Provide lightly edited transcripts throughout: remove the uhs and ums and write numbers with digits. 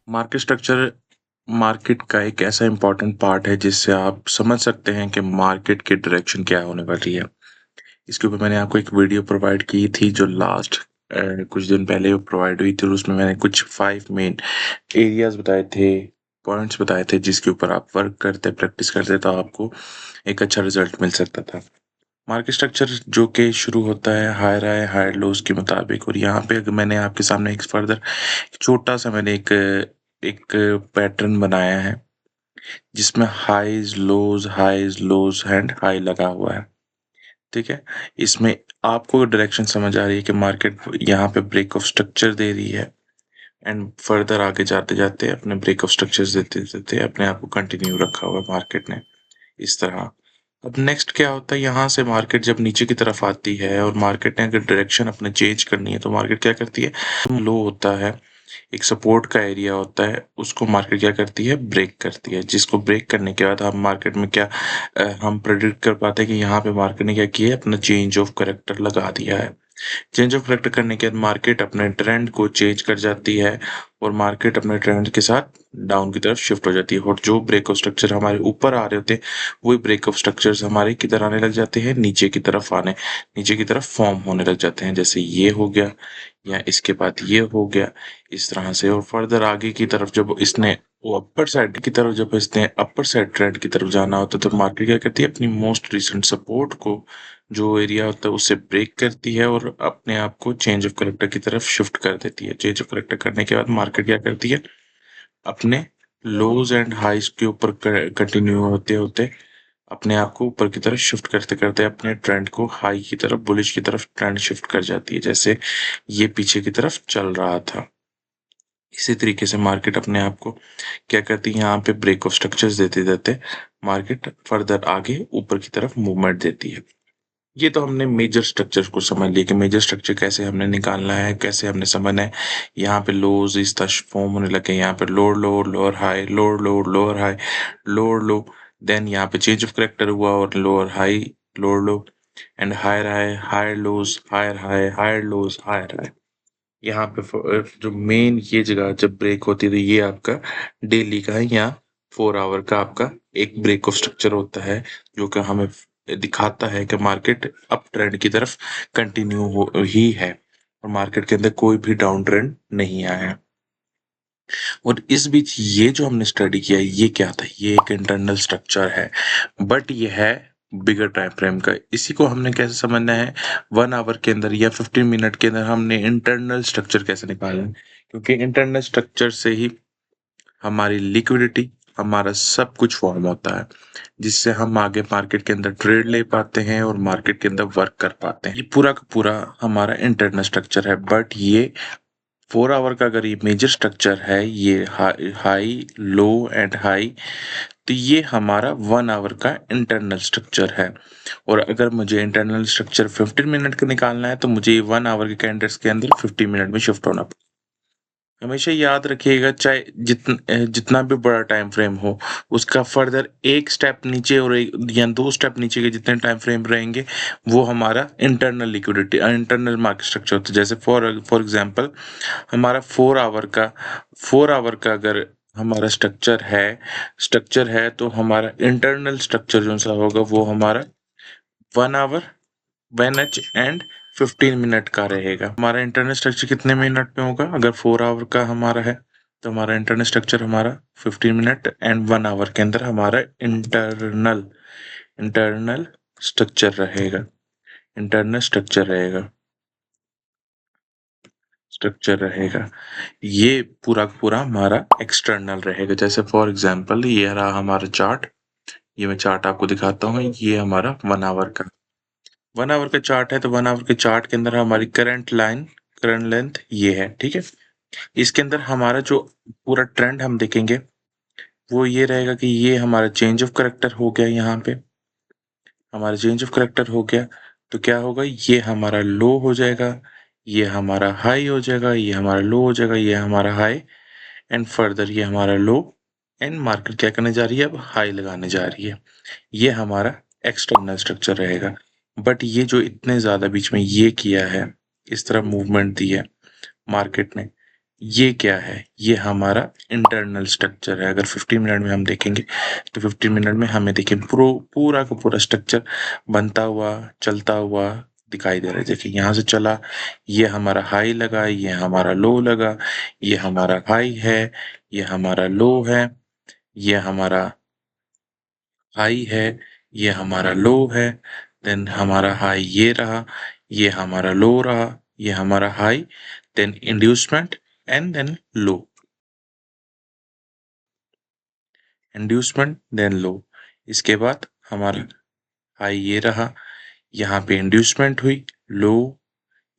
Market structure market का एक ऐसा इम्पोर्टेंट पार्ट है जिससे आप समझ सकते हैं कि मार्केट की डायरेक्शन क्या होने वाली है। इसके ऊपर मैंने आपको एक वीडियो प्रोवाइड की थी जो लास्ट कुछ दिन पहले प्रोवाइड हुई थी और उसमें मैंने कुछ 5 मेन एरियाज बताए थे, पॉइंट्स बताए थे जिसके ऊपर आप वर्क करते प्रैक्टिस करते तो आपको एक अच्छा रिजल्ट मिल सकता था। मार्केट स्ट्रक्चर जो कि शुरू होता है हायर हाई हायर लोज के मुताबिक, और यहाँ पे अगर मैंने आपके सामने एक फर्दर छोटा सा मैंने एक पैटर्न बनाया है जिसमें हाईज लोज एंड हाई लगा हुआ है। ठीक है, इसमें आपको डायरेक्शन समझ आ रही है कि मार्केट यहाँ पे ब्रेक ऑफ स्ट्रक्चर दे रही है एंड फर्दर आगे जाते जाते अपने ब्रेक ऑफ स्ट्रक्चर्स देते देते अपने आप को कंटिन्यू रखा हुआ है मार्केट ने इस तरह। अब नेक्स्ट क्या होता है, यहाँ से मार्केट जब नीचे की तरफ आती है और मार्केट ने अगर डायरेक्शन अपने चेंज करनी है तो मार्केट क्या करती है, लो होता है, एक सपोर्ट का एरिया होता है, उसको मार्केट क्या करती है, ब्रेक करती है। जिसको ब्रेक करने के बाद हम मार्केट में क्या हम प्रेडिक्ट कर पाते हैं कि यहाँ पे मार्केट ने क्या किया है, अपना चेंज ऑफ करेक्टर लगा दिया है। चेंज ऑफ करेक्टर करने के बाद मार्केट अपने ट्रेंड को चेंज कर जाती है और मार्केट अपने ट्रेंड के साथ डाउन की तरफ शिफ्ट हो जाती है, और जो ब्रेक ऑफ स्ट्रक्चर हमारे ऊपर आ रहे होते हैं वही ब्रेक ऑफ स्ट्रक्चर्स हमारे किधर आने लग जाते हैं, नीचे की तरफ नीचे की तरफ फॉर्म होने लग जाते हैं। जैसे ये हो गया या इसके बाद ये हो गया इस तरह से। और फर्दर आगे की तरफ जब इसने वो अपर साइड की तरफ जब इसने अपर साइड ट्रेंड की तरफ जाना होता है तो मार्केट क्या करती है, अपनी मोस्ट रिसेंट सपोर्ट को जो एरिया होता है उससे ब्रेक करती है और अपने आप को चेंज ऑफ करेक्टर की तरफ शिफ्ट कर देती है। चेंज ऑफ करेक्टर करने के बाद मार्केट क्या करती है, अपने लोज एंड हाइज के ऊपर कंटिन्यू होते होते अपने आप को ऊपर की तरफ शिफ्ट करते करते अपने ट्रेंड को हाई की तरफ, बुलिश की तरफ ट्रेंड शिफ्ट कर जाती है, जैसे ये पीछे की तरफ चल रहा था। इसी तरीके से मार्केट अपने आप को क्या करती है, यहाँ पे ब्रेक ऑफ स्ट्रक्चर्स देते देते मार्केट फर्दर आगे ऊपर की तरफ मूवमेंट देती है। ये तो हमने मेजर स्ट्रक्चर को समझ लिया कि मेजर स्ट्रक्चर कैसे हमने निकालना है, कैसे हमने समझना है। यहाँ पे लोज इस तरह फॉर्म होने लगे, यहाँ पे lower lower lower high, lower lower lower high, lower low, then यहाँ पे चेंज ऑफ करेक्टर हुआ और lower high, lower low and higher high, higher lows, higher high, higher lows, higher high. यहाँ पे जो मेन ये जगह जब ब्रेक होती है तो ये आपका डेली का है, यहाँ 4 आवर का आपका एक ब्रेक ऑफ स्ट्रक्चर होता है जो कि हमें दिखाता है कि मार्केट अप ट्रेंड की तरफ कंटिन्यू हो ही है और मार्केट के अंदर कोई भी डाउन ट्रेंड नहीं आया है। और इस बीच ये जो हमने स्टडी किया ये क्या था, ये एक इंटरनल स्ट्रक्चर है बट ये है बिगर टाइम फ्रेम का। इसी को हमने कैसे समझना है, 1 आवर के अंदर या 15 मिनट के अंदर हमने इंटरनल स्ट्रक्चर कैसे निकालना है, क्योंकि इंटरनल स्ट्रक्चर से ही हमारी लिक्विडिटी, हमारा सब कुछ फॉर्म होता है जिससे हम आगे मार्केट के अंदर ट्रेड ले पाते हैं और मार्केट के अंदर वर्क कर पाते हैं। ये पूरा का पूरा हमारा इंटरनल स्ट्रक्चर है बट ये 4 आवर का अगर ये मेजर स्ट्रक्चर है, ये हाई लो एंड हाई, तो ये हमारा 1 आवर का इंटरनल स्ट्रक्चर है। और अगर मुझे इंटरनल स्ट्रक्चर 15 मिनट का निकालना है तो मुझे ये 1 आवर के कैंडल्स के अंदर 50 मिनट में शिफ्ट होना पड़ेगा। हमेशा याद रखिएगा, चाहे जितना भी बड़ा टाइम फ्रेम हो उसका फर्दर एक स्टेप नीचे और एक या 2 स्टेप नीचे के जितने टाइम फ्रेम रहेंगे वो हमारा internal liquidity internal market structure होता है। जैसे फॉर एग्जांपल हमारा 4 आवर का अगर हमारा स्ट्रक्चर है तो हमारा इंटरनल स्ट्रक्चर जो सा होगा वो हमारा 1 आवर 1 H एंड 15 मिनट का रहेगा। हमारा इंटरनल स्ट्रक्चर कितने मिनट में होगा, अगर 4 आवर का हमारा है तो हमारा इंटरनल स्ट्रक्चर हमारा 15 मिनट एंड 1 आवर के अंदर हमारा इंटरनल स्ट्रक्चर रहेगा। इंटरनल स्ट्रक्चर रहेगा, ये पूरा का पूरा हमारा एक्सटर्नल रहेगा। जैसे फॉर एग्जांपल ये रहा हमारा चार्ट, ये मैं चार्ट आपको दिखाता हूँ, ये हमारा 1 आवर का 1 आवर का चार्ट है। तो 1 आवर के चार्ट के अंदर हमारी करंट लेंथ ये है, ठीक है। इसके अंदर हमारा जो पूरा ट्रेंड हम देखेंगे वो ये रहेगा कि ये हमारा चेंज ऑफ करेक्टर हो गया, यहाँ पे हमारा चेंज ऑफ करेक्टर हो गया तो क्या होगा, ये हमारा लो हो जाएगा, ये हमारा हाई हो जाएगा, ये हमारा लो हो जाएगा, ये हमारा हाई एंड फर्दर ये हमारा लो एंड मार्केट क्या करने जा रही है, अब हाई लगाने जा रही है। ये हमारा एक्सटर्नल स्ट्रक्चर रहेगा। बट ये जो इतने ज़्यादा बीच में ये किया है, इस तरह मूवमेंट दी है मार्केट ने, ये क्या है? ये हमारा इंटरनल स्ट्रक्चर है। अगर 15 मिनट में हम देखेंगे तो 15 मिनट में हमें देखिए पूरा का पूरा स्ट्रक्चर बनता हुआ चलता हुआ दिखाई दे रहा है। देखिए यहाँ से चला, ये हमारा हाई लगा, ये हमारा लो लगा, ये हमारा हाई है, ये हमारा लो है, ये हमारा हाई है, ये हमारा लो है, देन हमारा हाई ये रहा, ये हमारा लो रहा, ये हमारा high, then inducement and then low, inducement then low. इसके बाद हमारा हाई ये रहा, यहाँ पे इंड्यूसमेंट हुई, लो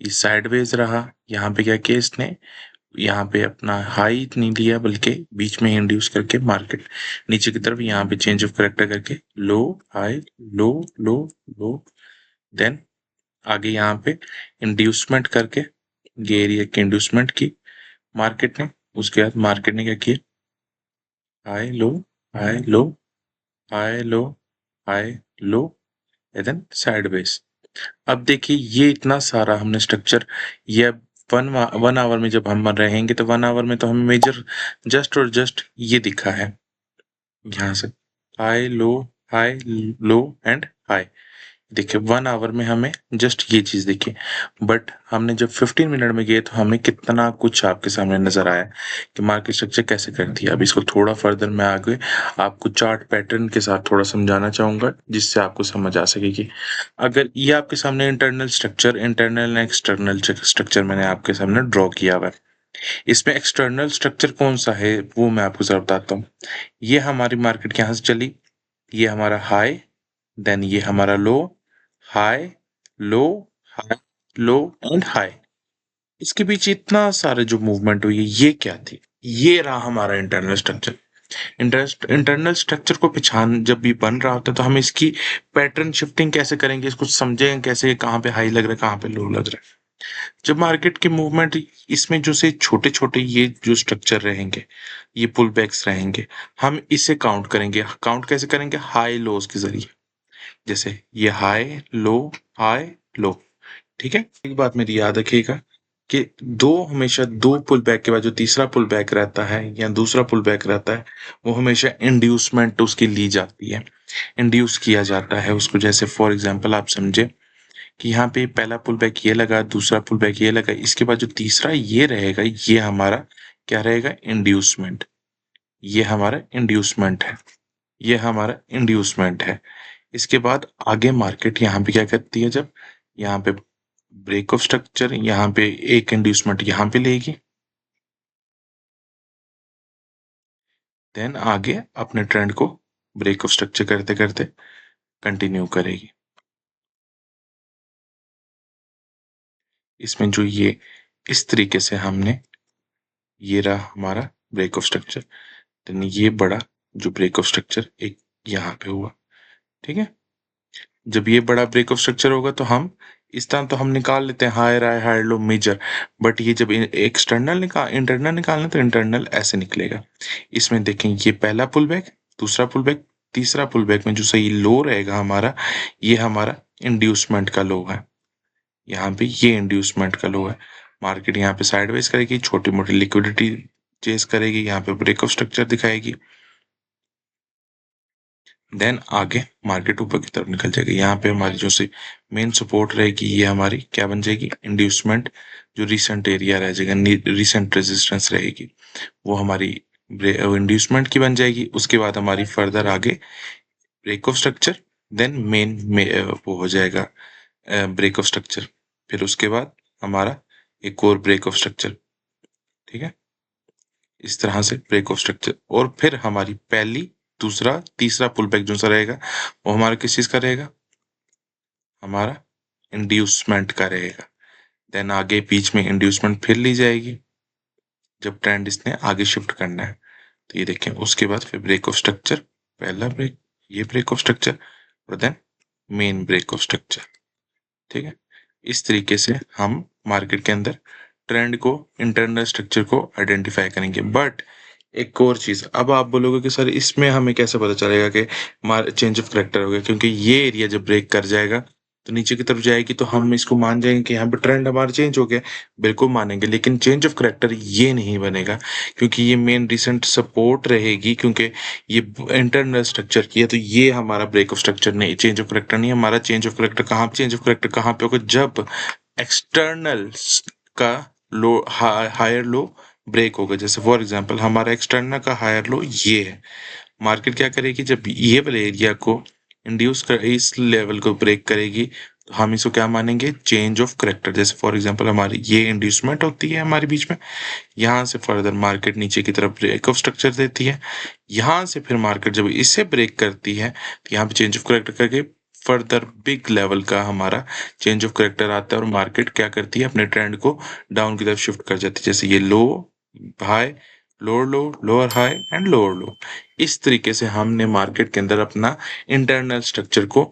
इस साइडवेज रहा, यहाँ पे क्या किया इसने, यहाँ पे अपना हाई नहीं लिया बल्कि बीच में इंड्यूस करके मार्केट नीचे की तरफ यहाँ पे चेंज ऑफ करेक्टर करके लो हाई लो लो लो, देन आगे यहाँ पे इंड्यूसमेंट करके ये एरिया की इंड्यूसमेंट की मार्केट ने। उसके बाद मार्केट ने क्या किया, high low high low high low high low, then sideways. अब देखिए ये इतना सारा हमने स्ट्रक्चर, ये वन आवर में जब हम रहेंगे तो 1 आवर में तो हमें मेजर जस्ट और जस्ट ये दिखा है यहाँ से, हाई लो एंड हाई। देखिए 1 आवर में हमें जस्ट ये चीज देखिए, बट हमने जब 15 मिनट में गए तो हमें कितना कुछ आपके सामने नजर आया कि मार्केट स्ट्रक्चर कैसे करती है। अब इसको थोड़ा फर्दर मैं आगे आपको चार्ट पैटर्न के साथ थोड़ा समझाना चाहूंगा जिससे आपको समझ आ सके कि अगर ये आपके सामने इंटरनल एंड एक्सटर्नल स्ट्रक्चर मैंने आपके सामने ड्रॉ किया हुआ है। इसमें एक्सटर्नल स्ट्रक्चर कौन सा है वो मैं आपको जरा बताता हूँ। ये हमारी मार्केट यहाँ से चली, ये हमारा हाई, देन ये हमारा low, high low high low and high. इसके बीच इतना सारे जो मूवमेंट हुई है ये क्या थी, ये रहा हमारा इंटरनल स्ट्रक्चर। इंटरनल स्ट्रक्चर को पहचान जब भी बन रहा होता है तो हम इसकी पैटर्न शिफ्टिंग कैसे करेंगे, इसको समझेंगे कैसे, कहाँ पे हाई लग रहा है कहाँ पे लो लग रहा है। जब मार्केट के मूवमेंट इसमें जो से छोटे छोटे ये जो स्ट्रक्चर रहेंगे, ये पुल बैक्स रहेंगे, हम इसे काउंट करेंगे। काउंट कैसे करेंगे, हाई लोज के जरिए। जैसे ये हाई लो, ठीक है। एक बात मेरी याद रखिएगा कि हमेशा दो पुल बैक के बाद जो तीसरा पुल बैक रहता है या दूसरा पुल बैक रहता है वो हमेशा इंड्यूसमेंट उसकी ली जाती है, इंड्यूस किया जाता है उसको। जैसे फॉर एग्जांपल आप समझे कि यहाँ पे पहला पुल बैक ये लगा, दूसरा पुल बैक ये लगा, इसके बाद जो तीसरा ये रहेगा ये हमारा क्या रहेगा, इंड्यूसमेंट। ये हमारा इंड्यूसमेंट है, ये हमारा इंड्यूसमेंट है। इसके बाद आगे मार्केट यहाँ पे क्या करती है, जब यहाँ पे ब्रेक ऑफ स्ट्रक्चर, यहाँ पे एक इंड्यूसमेंट यहाँ पे लेगी, देन आगे अपने ट्रेंड को ब्रेक ऑफ स्ट्रक्चर करते करते कंटिन्यू करेगी। इसमें जो ये इस तरीके से हमने, ये रहा हमारा ब्रेक ऑफ स्ट्रक्चर, देन ये बड़ा जो ब्रेक ऑफ स्ट्रक्चर एक यहाँ पे हुआ, ठीक है। जब ये बड़ा ब्रेक ऑफ स्ट्रक्चर होगा तो हम इस तरह तो हम निकाल लेते हैं हाई लो मेजर, बट ये जब इंटरनल निकालना तो इंटरनल ऐसे निकलेगा। इसमें देखें ये पहला पुल बैक, दूसरा पुल बैक, तीसरा पुल बैक में जो सही लो रहेगा हमारा, ये हमारा इंड्यूसमेंट का लो है। यहाँ पे ये इंड्यूसमेंट का लो है। मार्केट यहाँ पे साइडवेज करेगी, छोटी मोटी लिक्विडिटी चेस करेगी, यहाँ पे ब्रेक ऑफ स्ट्रक्चर दिखाएगी, देन आगे मार्केट ऊपर की तरफ निकल जाएगी। यहाँ पे हमारी जो सी मेन सपोर्ट रहेगी ये हमारी क्या बन जाएगी, इंड्यूसमेंट। जो रिसेंट एरिया रह जाएगा, रिसेंट रेजिस्टेंस रहेगी वो हमारी इंड्यूसमेंट की बन जाएगी। उसके बाद हमारी फर्दर आगे break of structure, then main में वो हो जाएगा ब्रेक ऑफ स्ट्रक्चर, फिर उसके बाद हमारा एक और ब्रेक ऑफ स्ट्रक्चर, ठीक है। इस तरह से ब्रेक ऑफ स्ट्रक्चर, और फिर हमारी पहली दूसरा तीसरा पुल बैक जो सा रहेगा वो हमारा किस चीज का रहेगा, हमारा इंड्यूसमेंट का रहेगा। देन आगे बीच में इंड्यूसमेंट फिर ली जाएगी जब ट्रेंड इसने आगे शिफ्ट करना है। तो ये देखें, उसके बाद फिर ब्रेक ऑफ स्ट्रक्चर, पहला ब्रेक, ये ब्रेक ऑफ स्ट्रक्चर, और then main break of structure, ठीक है। इस तरीके से हम मार्केट के अंदर ट्रेंड को, इंटरनल स्ट्रक्चर को आइडेंटिफाई करेंगे। बट एक और चीज, अब आप बोलोगे कि सर इसमें हमें कैसे पता चलेगा कि चेंज ऑफ करेक्टर हो गया, क्योंकि ये एरिया जब ब्रेक कर जाएगा तो नीचे की तरफ जाएगी तो हम इसको मान जाएंगे कि यहाँ पे ट्रेंड हमारा चेंज हो गया, बिल्कुल मानेंगे। लेकिन चेंज ऑफ करेक्टर ये नहीं बनेगा, क्योंकि ये मेन रिसेंट सपोर्ट रहेगी, क्योंकि ये इंटरनल स्ट्रक्चर की है। तो ये हमारा ब्रेक ऑफ स्ट्रक्चर नहीं, चेंज ऑफ करेक्टर नहीं। हमारा चेंज ऑफ करेक्टर कहाँ पे होगा, जब एक्सटर्नल का लो हायर लो ब्रेक होगा। जैसे फॉर एग्जांपल हमारा एक्सटर्नल का हायर लो ये है, मार्केट क्या करेगी, जब ये वाले एरिया को इंड्यूस कर इस लेवल को ब्रेक करेगी तो हम इसको क्या मानेंगे, चेंज ऑफ करेक्टर। जैसे फॉर एग्जांपल हमारी ये इंड्यूसमेंट होती है हमारे बीच में, यहाँ से फर्दर मार्केट नीचे की तरफ ब्रेक ऑफ स्ट्रक्चर देती है, यहाँ से फिर मार्केट जब इसे ब्रेक करती है तो यहाँ पे चेंज ऑफ करेक्टर करके फर्दर बिग लेवल का हमारा चेंज ऑफ करेक्टर आता है और मार्केट क्या करती है, अपने ट्रेंड को डाउन की तरफ शिफ्ट कर जाती है। जैसे ये low high, lower low, lower high and lower low. इस तरीके से हमने मार्केट के अंदर अपना इंटरनल स्ट्रक्चर को